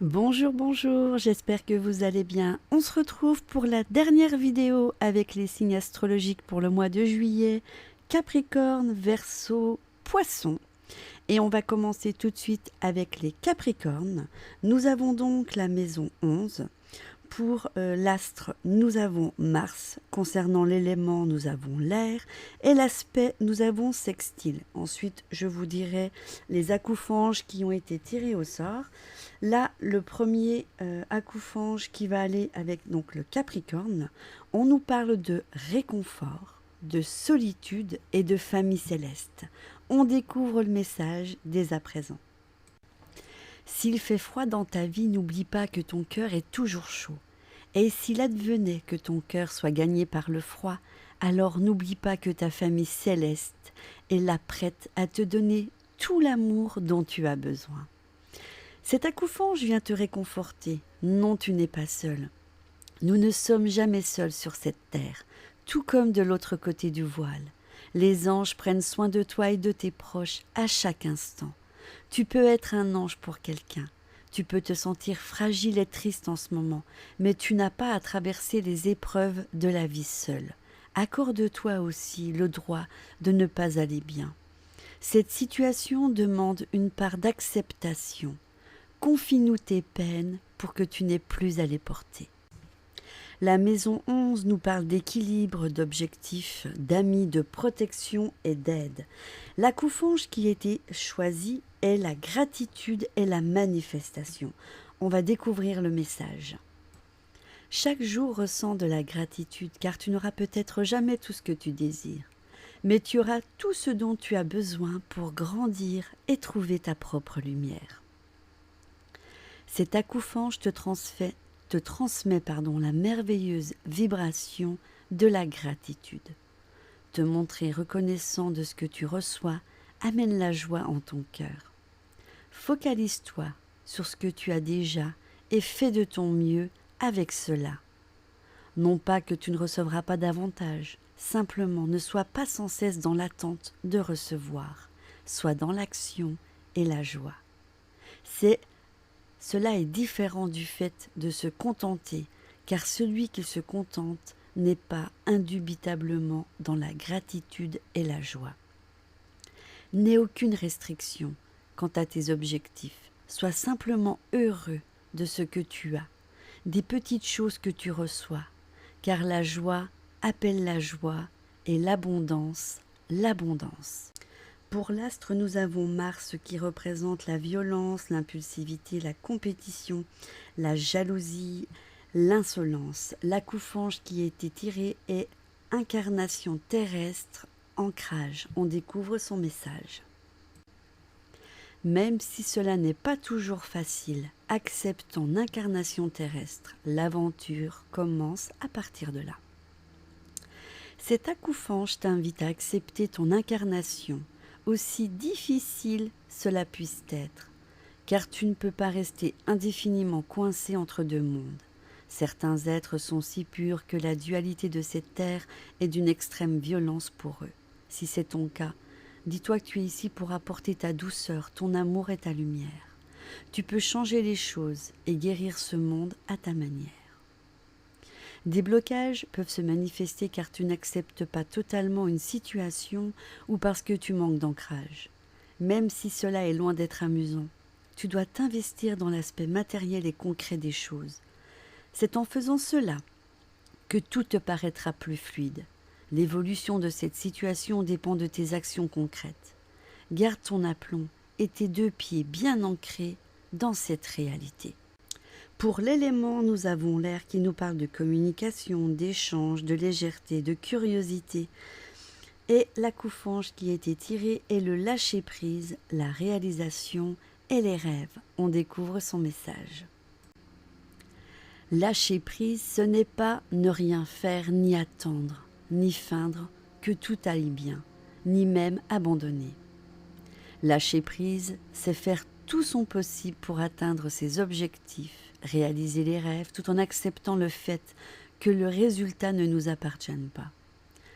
Bonjour, bonjour, j'espère que vous allez bien. On se retrouve pour la dernière vidéo avec les signes astrologiques pour le mois de juillet. Capricorne, Verseau, Poisson. Et on va commencer tout de suite avec les Capricornes. Nous avons donc la maison 11. Pour l'astre, nous avons Mars. Concernant l'élément, nous avons l'air. Et l'aspect, nous avons sextile. Ensuite, je vous dirai les acouphènes qui ont été tirés au sort. Là, le premier acouphène qui va aller avec donc le Capricorne, on nous parle de réconfort, de solitude et de famille céleste. On découvre le message dès à présent. S'il fait froid dans ta vie, n'oublie pas que ton cœur est toujours chaud. Et s'il advenait que ton cœur soit gagné par le froid, alors n'oublie pas que ta famille céleste est là prête à te donner tout l'amour dont tu as besoin. Cet acouphène vient te réconforter. Non, tu n'es pas seul. Nous ne sommes jamais seuls sur cette terre, tout comme de l'autre côté du voile. Les anges prennent soin de toi et de tes proches à chaque instant. Tu peux être un ange pour quelqu'un. Tu peux te sentir fragile et triste en ce moment, mais tu n'as pas à traverser les épreuves de la vie seule. Accorde-toi aussi le droit de ne pas aller bien. Cette situation demande une part d'acceptation. Confie-nous tes peines pour que tu n'aies plus à les porter. La maison 11 nous parle d'équilibre, d'objectifs, d'amis, de protection et d'aide. L'acouphène qui a été choisi est la gratitude et la manifestation. On va découvrir le message. Chaque jour ressens de la gratitude car tu n'auras peut-être jamais tout ce que tu désires. Mais tu auras tout ce dont tu as besoin pour grandir et trouver ta propre lumière. Cet acouphène te transmet la merveilleuse vibration de la gratitude. Te montrer reconnaissant de ce que tu reçois amène la joie en ton cœur. Focalise-toi sur ce que tu as déjà et fais de ton mieux avec cela. Non pas que tu ne recevras pas davantage, simplement ne sois pas sans cesse dans l'attente de recevoir, sois dans l'action et la joie. Cela est différent du fait de se contenter, car celui qui se contente n'est pas indubitablement dans la gratitude et la joie. N'aie aucune restriction quant à tes objectifs. Sois simplement heureux de ce que tu as, des petites choses que tu reçois, car la joie appelle la joie et l'abondance, l'abondance. Pour l'astre, nous avons Mars qui représente la violence, l'impulsivité, la compétition, la jalousie, l'insolence. L'acouphène qui a été tiré est incarnation terrestre, ancrage. On découvre son message. Même si cela n'est pas toujours facile, accepte ton incarnation terrestre. L'aventure commence à partir de là. Cet acouphène t'invite à accepter ton incarnation, aussi difficile cela puisse être, car tu ne peux pas rester indéfiniment coincé entre deux mondes. Certains êtres sont si purs que la dualité de cette terre est d'une extrême violence pour eux. Si c'est ton cas, dis-toi que tu es ici pour apporter ta douceur, ton amour et ta lumière. Tu peux changer les choses et guérir ce monde à ta manière. Des blocages peuvent se manifester car tu n'acceptes pas totalement une situation ou parce que tu manques d'ancrage. Même si cela est loin d'être amusant, tu dois t'investir dans l'aspect matériel et concret des choses. C'est en faisant cela que tout te paraîtra plus fluide. L'évolution de cette situation dépend de tes actions concrètes. Garde ton aplomb et tes deux pieds bien ancrés dans cette réalité. Pour l'élément, nous avons l'air qui nous parle de communication, d'échange, de légèreté, de curiosité. Et l'acouphène qui a été tiré est le lâcher-prise, la réalisation et les rêves. On découvre son message. Lâcher prise, ce n'est pas ne rien faire, ni attendre, ni feindre que tout aille bien, ni même abandonner. Lâcher prise, c'est faire tout son possible pour atteindre ses objectifs, réaliser les rêves, tout en acceptant le fait que le résultat ne nous appartienne pas.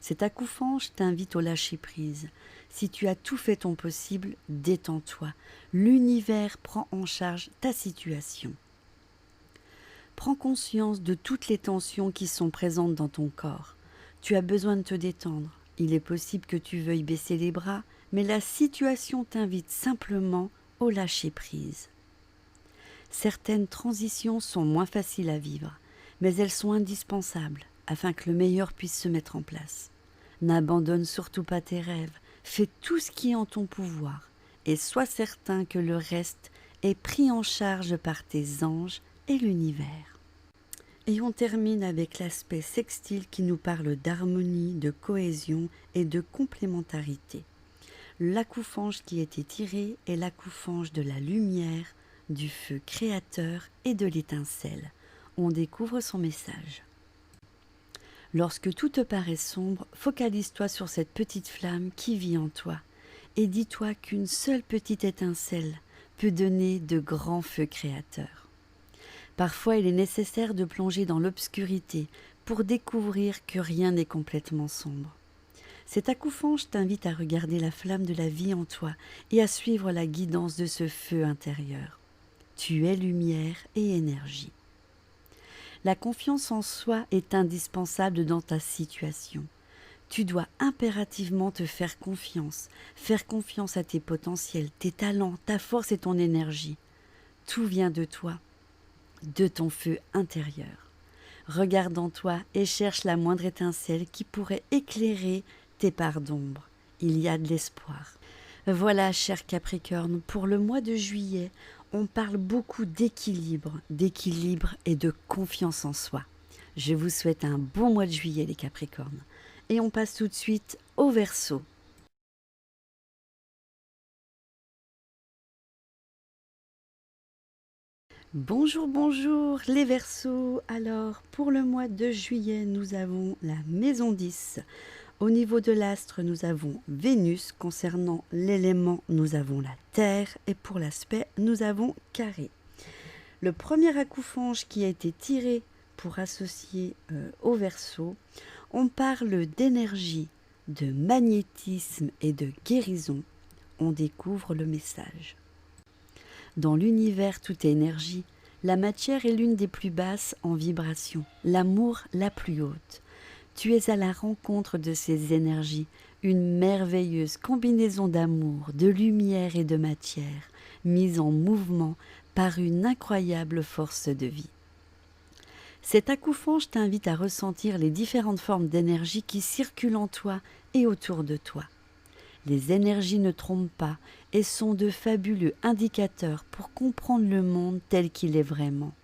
Cet acouphène t'invite au lâcher-prise. Si tu as tout fait ton possible, détends-toi. L'univers prend en charge ta situation. Prends conscience de toutes les tensions qui sont présentes dans ton corps. Tu as besoin de te détendre. Il est possible que tu veuilles baisser les bras, mais la situation t'invite simplement au lâcher-prise. Certaines transitions sont moins faciles à vivre, mais elles sont indispensables afin que le meilleur puisse se mettre en place. N'abandonne surtout pas tes rêves, fais tout ce qui est en ton pouvoir et sois certain que le reste est pris en charge par tes anges et l'univers. Et on termine avec l'aspect sextile qui nous parle d'harmonie, de cohésion et de complémentarité. L'acoufange qui était tiré est l'acoufange de la lumière, du feu créateur et de l'étincelle. On découvre son message. Lorsque tout te paraît sombre, focalise-toi sur cette petite flamme qui vit en toi et dis-toi qu'une seule petite étincelle peut donner de grands feux créateurs. Parfois, il est nécessaire de plonger dans l'obscurité pour découvrir que rien n'est complètement sombre. Cet acoufange t'invite à regarder la flamme de la vie en toi et à suivre la guidance de ce feu intérieur. Tu es lumière et énergie. La confiance en soi est indispensable dans ta situation. Tu dois impérativement te faire confiance à tes potentiels, tes talents, ta force et ton énergie. Tout vient de toi, de ton feu intérieur. Regarde en toi et cherche la moindre étincelle qui pourrait éclairer tes parts d'ombre. Il y a de l'espoir. Voilà, cher Capricorne, pour le mois de juillet, on parle beaucoup d'équilibre et de confiance en soi. Je vous souhaite un bon mois de juillet, les Capricornes. Et on passe tout de suite au Verseau. Bonjour, bonjour les Verseaux. Alors, pour le mois de juillet, nous avons la maison 10. Au niveau de l'astre, nous avons Vénus. Concernant l'élément, nous avons la Terre. Et pour l'aspect, nous avons Carré. Le premier acoufange qui a été tiré pour associer au Verseau, on parle d'énergie, de magnétisme et de guérison. On découvre le message. Dans l'univers, tout est énergie. La matière est l'une des plus basses en vibration, l'amour la plus haute. Tu es à la rencontre de ces énergies, une merveilleuse combinaison d'amour, de lumière et de matière, mise en mouvement par une incroyable force de vie. Cet acoufange t'invite à ressentir les différentes formes d'énergie qui circulent en toi et autour de toi. Les énergies ne trompent pas et sont de fabuleux indicateurs pour comprendre le monde tel qu'il est vraiment.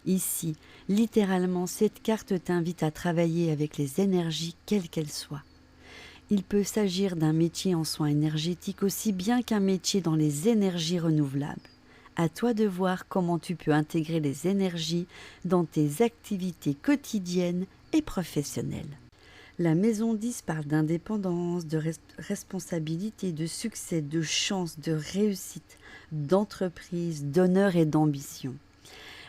Ici, littéralement, cette carte t'invite à travailler avec les énergies quelles qu'elles soient. Il peut s'agir d'un métier en soins énergétiques aussi bien qu'un métier dans les énergies renouvelables. À toi de voir comment tu peux intégrer les énergies dans tes activités quotidiennes et professionnelles. La maison 10 parle d'indépendance, de responsabilité, de succès, de chance, de réussite, d'entreprise, d'honneur et d'ambition.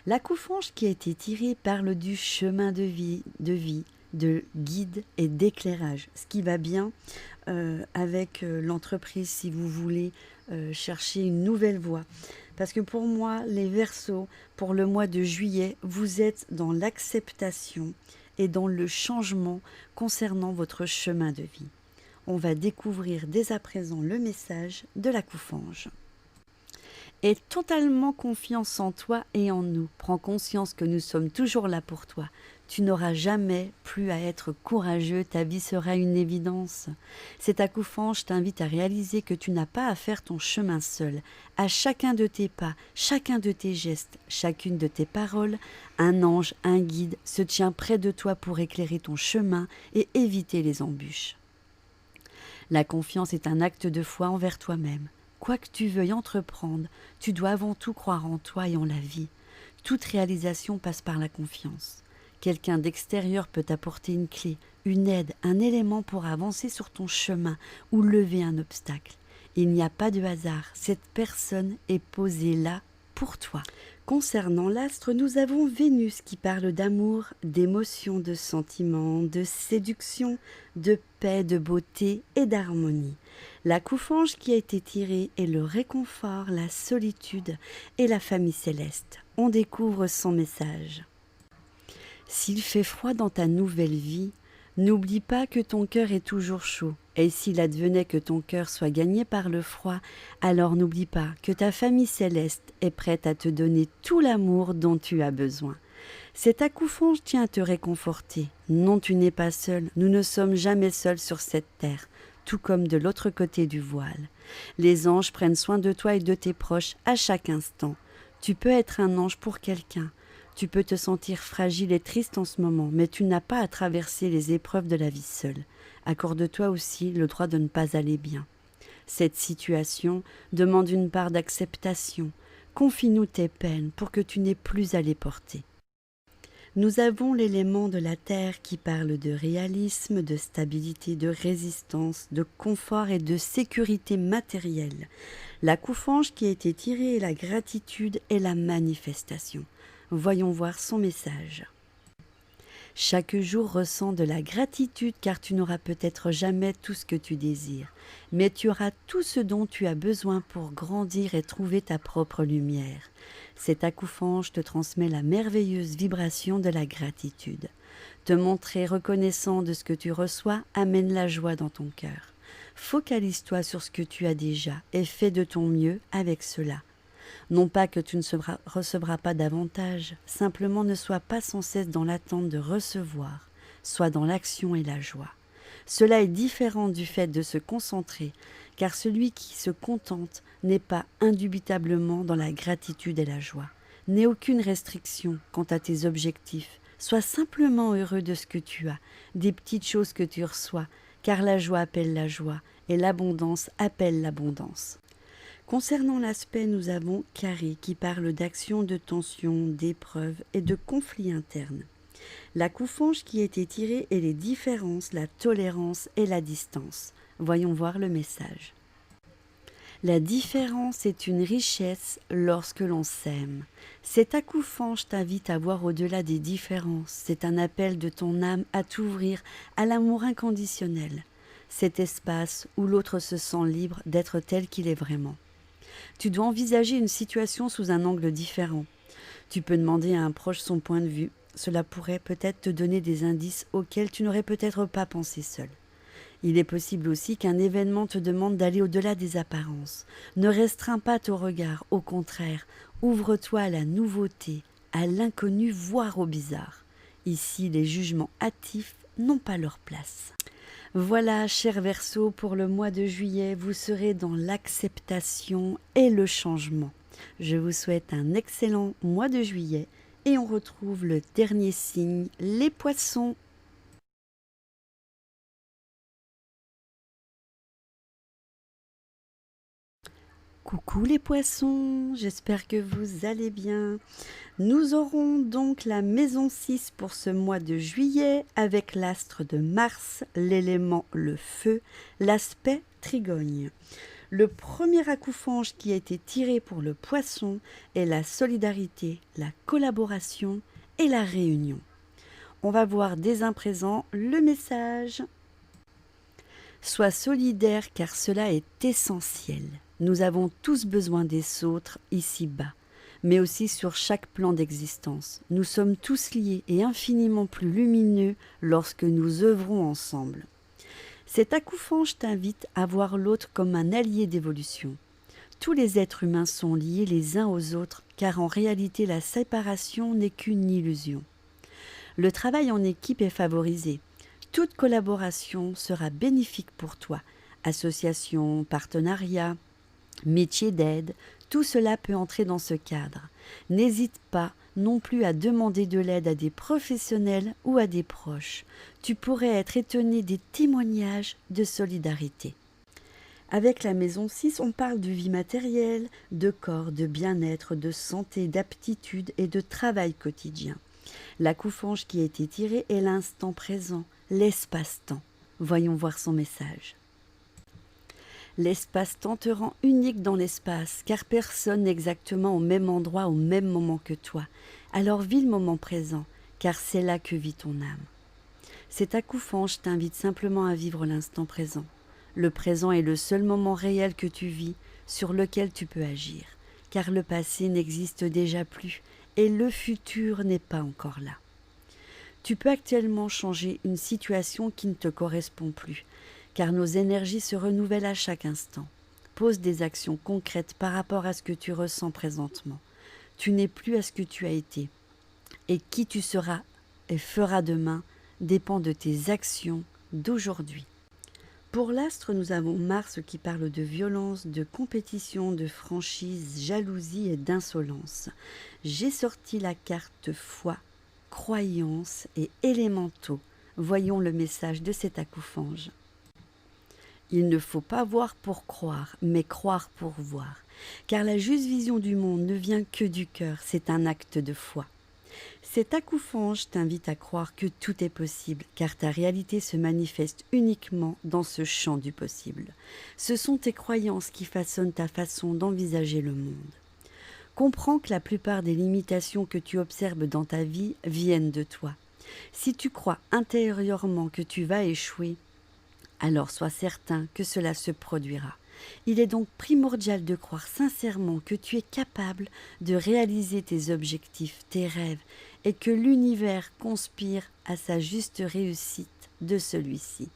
L'acoufange qui a été tiré parle du chemin de vie, de guide et d'éclairage, ce qui va bien avec l'entreprise si vous voulez chercher une nouvelle voie. Parce que pour moi, les Verseaux, pour le mois de juillet, vous êtes dans l'acceptation et dans le changement concernant votre chemin de vie. On va découvrir dès à présent le message de l'acoufange. Aie totalement confiance en toi et en nous. Prends conscience que nous sommes toujours là pour toi. Tu n'auras jamais plus à être courageux, ta vie sera une évidence. Cet acoufange t'invite à réaliser que tu n'as pas à faire ton chemin seul. À chacun de tes pas, chacun de tes gestes, chacune de tes paroles, un ange, un guide se tient près de toi pour éclairer ton chemin et éviter les embûches. La confiance est un acte de foi envers toi-même. Quoi que tu veuilles entreprendre, tu dois avant tout croire en toi et en la vie. Toute réalisation passe par la confiance. Quelqu'un d'extérieur peut t'apporter une clé, une aide, un élément pour avancer sur ton chemin ou lever un obstacle. Il n'y a pas de hasard, cette personne est posée là pour toi. Concernant l'astre, nous avons Vénus qui parle d'amour, d'émotion, de sentiments, de séduction, de paix, de beauté et d'harmonie. La Couffange qui a été tirée est le réconfort, la solitude et la famille céleste. On découvre son message. S'il fait froid dans ta nouvelle vie, n'oublie pas que ton cœur est toujours chaud. Et s'il advenait que ton cœur soit gagné par le froid, alors n'oublie pas que ta famille céleste est prête à te donner tout l'amour dont tu as besoin. Cet Couffange tient à te réconforter. Non, tu n'es pas seul. Nous ne sommes jamais seuls sur cette terre, tout comme de l'autre côté du voile. Les anges prennent soin de toi et de tes proches à chaque instant. Tu peux être un ange pour quelqu'un. Tu peux te sentir fragile et triste en ce moment, mais tu n'as pas à traverser les épreuves de la vie seule. Accorde-toi aussi le droit de ne pas aller bien. Cette situation demande une part d'acceptation. Confie-nous tes peines pour que tu n'aies plus à les porter. Nous avons l'élément de la terre qui parle de réalisme, de stabilité, de résistance, de confort et de sécurité matérielle. La Couffange qui a été tirée est la gratitude et la manifestation. Voyons voir son message. Chaque jour ressens de la gratitude car tu n'auras peut-être jamais tout ce que tu désires, mais tu auras tout ce dont tu as besoin pour grandir et trouver ta propre lumière. Cet Couffange te transmet la merveilleuse vibration de la gratitude. Te montrer reconnaissant de ce que tu reçois amène la joie dans ton cœur. Focalise-toi sur ce que tu as déjà et fais de ton mieux avec cela. Non pas que tu ne recevras pas davantage, simplement ne sois pas sans cesse dans l'attente de recevoir, sois dans l'action et la joie. Cela est différent du fait de se concentrer, car celui qui se contente n'est pas indubitablement dans la gratitude et la joie. N'aie aucune restriction quant à tes objectifs, sois simplement heureux de ce que tu as, des petites choses que tu reçois, car la joie appelle la joie et l'abondance appelle l'abondance. Concernant l'aspect, nous avons Carré qui parle d'action, de tension, d'épreuves et de conflits internes. La Couffange qui a été tirée est les différences, la tolérance et la distance. Voyons voir le message. La différence est une richesse lorsque l'on s'aime. Cet Couffange t'invite à voir au-delà des différences. C'est un appel de ton âme à t'ouvrir à l'amour inconditionnel. Cet espace où l'autre se sent libre d'être tel qu'il est vraiment. Tu dois envisager une situation sous un angle différent. Tu peux demander à un proche son point de vue. Cela pourrait peut-être te donner des indices auxquels tu n'aurais peut-être pas pensé seul. Il est possible aussi qu'un événement te demande d'aller au-delà des apparences. Ne restreins pas ton regard, au contraire, ouvre-toi à la nouveauté, à l'inconnu, voire au bizarre. Ici, les jugements hâtifs n'ont pas leur place. Voilà, chers Verseaux, pour le mois de juillet, vous serez dans l'acceptation et le changement. Je vous souhaite un excellent mois de juillet et on retrouve le dernier signe, les Poissons. Coucou les Poissons, j'espère que vous allez bien. Nous aurons donc la maison 6 pour ce mois de juillet avec l'astre de Mars, l'élément le feu, l'aspect Trigogne. Le premier Couffange qui a été tiré pour le Poisson est la solidarité, la collaboration et la réunion. On va voir dès à présent le message. Sois solidaire car cela est essentiel. Nous avons tous besoin des autres ici-bas, mais aussi sur chaque plan d'existence. Nous sommes tous liés et infiniment plus lumineux lorsque nous œuvrons ensemble. Cet Couffange t'invite à voir l'autre comme un allié d'évolution. Tous les êtres humains sont liés les uns aux autres, car en réalité la séparation n'est qu'une illusion. Le travail en équipe est favorisé. Toute collaboration sera bénéfique pour toi. Association, partenariat, métier d'aide, tout cela peut entrer dans ce cadre. N'hésite pas non plus à demander de l'aide à des professionnels ou à des proches. Tu pourrais être étonné des témoignages de solidarité. Avec la maison 6, on parle de vie matérielle, de corps, de bien-être, de santé, d'aptitude et de travail quotidien. La Couffange qui a été tirée est l'instant présent, l'espace-temps. Voyons voir son message. L'espace-temps te rend unique dans l'espace, car personne n'est exactement au même endroit au même moment que toi. Alors vis le moment présent, car c'est là que vit ton âme. Cet accoufange t'invite simplement à vivre l'instant présent. Le présent est le seul moment réel que tu vis, sur lequel tu peux agir, car le passé n'existe déjà plus et le futur n'est pas encore là. Tu peux actuellement changer une situation qui ne te correspond plus, car nos énergies se renouvellent à chaque instant. Pose des actions concrètes par rapport à ce que tu ressens présentement. Tu n'es plus à ce que tu as été. Et qui tu seras et feras demain dépend de tes actions d'aujourd'hui. Pour l'astre, nous avons Mars qui parle de violence, de compétition, de franchise, jalousie et d'insolence. J'ai sorti la carte foi, croyance et élémentaux. Voyons le message de cet accoufange. Il ne faut pas voir pour croire, mais croire pour voir. Car la juste vision du monde ne vient que du cœur, c'est un acte de foi. Cet accoufange t'invite à croire que tout est possible, car ta réalité se manifeste uniquement dans ce champ du possible. Ce sont tes croyances qui façonnent ta façon d'envisager le monde. Comprends que la plupart des limitations que tu observes dans ta vie viennent de toi. Si tu crois intérieurement que tu vas échouer, alors sois certain que cela se produira. Il est donc primordial de croire sincèrement que tu es capable de réaliser tes objectifs, tes rêves, et que l'univers conspire à sa juste réussite de celui-ci.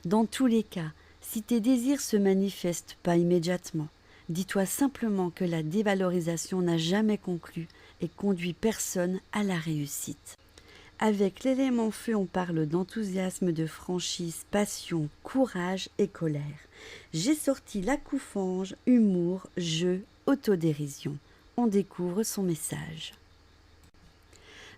Dans tous les cas, si tes désirs se manifestent pas immédiatement, dis-toi simplement que la dévalorisation n'a jamais conclu et conduit personne à la réussite. Avec l'élément feu, on parle d'enthousiasme, de franchise, passion, courage et colère. J'ai sorti l'accoufange, humour, jeu, autodérision. On découvre son message.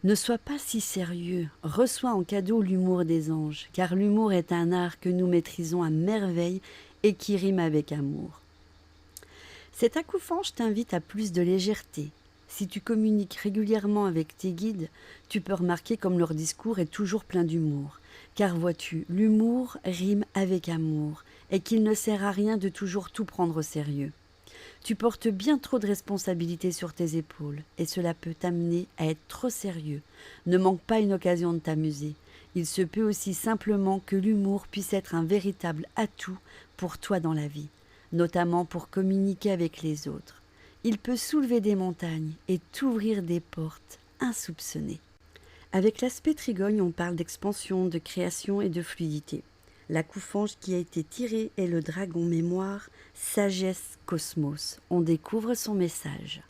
Ne sois pas si sérieux, reçois en cadeau l'humour des anges, car l'humour est un art que nous maîtrisons à merveille et qui rime avec amour. Cet accoufange t'invite à plus de légèreté. Si tu communiques régulièrement avec tes guides, tu peux remarquer comme leur discours est toujours plein d'humour. Car vois-tu, l'humour rime avec amour et qu'il ne sert à rien de toujours tout prendre au sérieux. Tu portes bien trop de responsabilités sur tes épaules et cela peut t'amener à être trop sérieux. Ne manque pas une occasion de t'amuser. Il se peut aussi simplement que l'humour puisse être un véritable atout pour toi dans la vie, notamment pour communiquer avec les autres. Il peut soulever des montagnes et t'ouvrir des portes insoupçonnées. Avec l'aspect trigogne, on parle d'expansion, de création et de fluidité. L'accoufange qui a été tiré est le dragon mémoire, sagesse, cosmos. On découvre son message.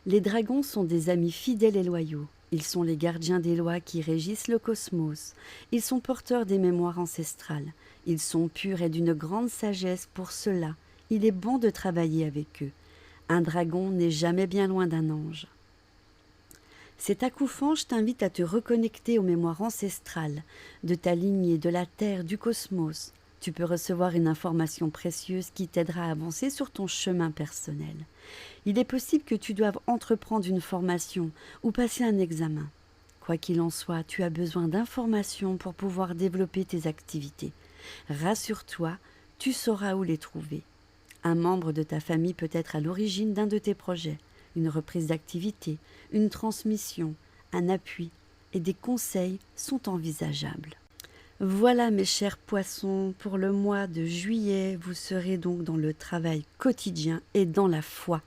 Les dragons sont des amis fidèles et loyaux. Ils sont les gardiens des lois qui régissent le cosmos. Ils sont porteurs des mémoires ancestrales. Ils sont purs et d'une grande sagesse. Pour cela, il est bon de travailler avec eux. Un dragon n'est jamais bien loin d'un ange. Cet accoufange t'invite à te reconnecter aux mémoires ancestrales, de ta lignée, de la Terre, du cosmos. Tu peux recevoir une information précieuse qui t'aidera à avancer sur ton chemin personnel. Il est possible que tu doives entreprendre une formation ou passer un examen. Quoi qu'il en soit, tu as besoin d'informations pour pouvoir développer tes activités. Rassure-toi, tu sauras où les trouver. Un membre de ta famille peut être à l'origine d'un de tes projets, une reprise d'activité, une transmission, un appui et des conseils sont envisageables. Voilà mes chers poissons, pour le mois de juillet, vous serez donc dans le travail quotidien et dans la foi.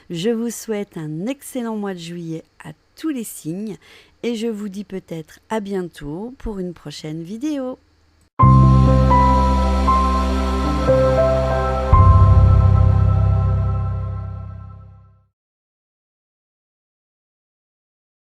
Je vous souhaite un excellent mois de juillet à tous les signes et je vous dis peut-être à bientôt pour une prochaine vidéo.